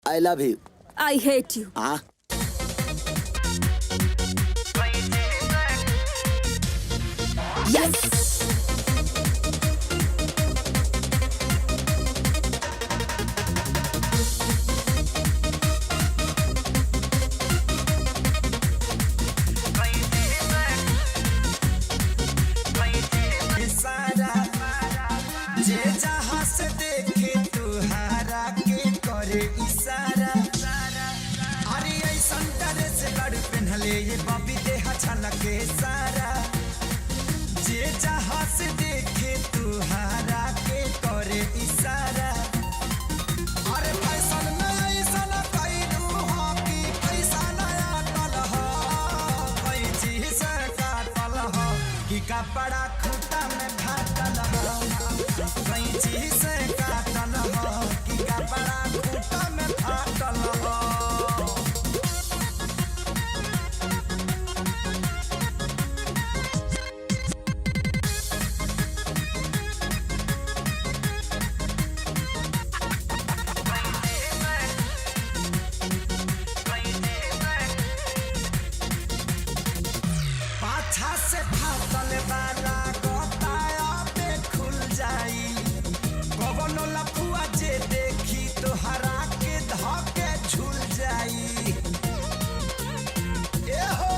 I love you. I hate you. हाँ yes. जे जहाँ से देखे तुहारा के करे इशारा। अरे ऐसा डरे से लड़ पहनले ये बबी देहा छलके सारा। जे जहाँ से देखे तुहारा के करे इशारा। अरे फैशन में ऐसा न कैलू हो कि पैसा नया टल हो। कोई चीज से काटल हो कि कपड़ा खूटा में फाटल हो। कैंची से काटल हो कि कपड़ा खूटा में फाटल हो। पाछा से फाटल वाला गोताया पे खुल जाई। कवनो लफुआ जे देखी तोहरा के धके झूल जाई। ए हो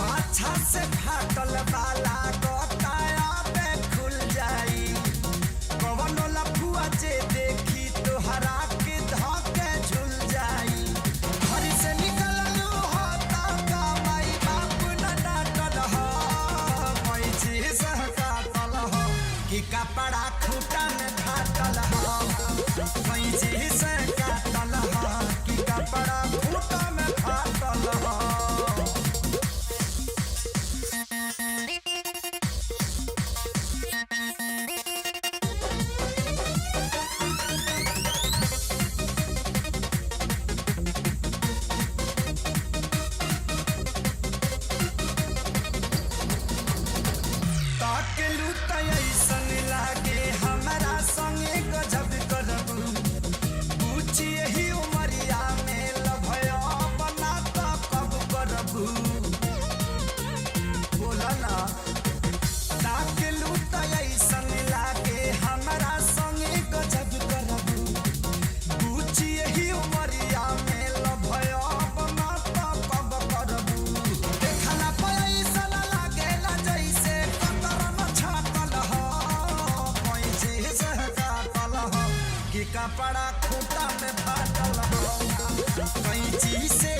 पाछा से फाटल वाला गोताया पे खुल जाई। कवनो लफुआ जे देखी तोहरा के धके झूल जाई। घर से निकललू हो ता माई बाप न डांटल हो। कोई चीज काटल हो कि कपड़ा खूटा में फाटल हो। कोई चीज काटल हो कि कपड़ा खूटा में फाटल हो। ताकेलू त ऐसन लागे हमरा संगे गजब करबू। पूछी यही उमरिया में लभया बना त कब करबू। बोला ना ताकेलू त ऐसन लागे हमरा संगे गजब करबू। पूछी यही उमरिया में लभया बना त कब करबू। देखला पे ऐसन लागेला जैसे कतरन छाटल हो। कोई चीज काटल हो कि कपड़ा खूटा में फाटल हो। कोई चीज से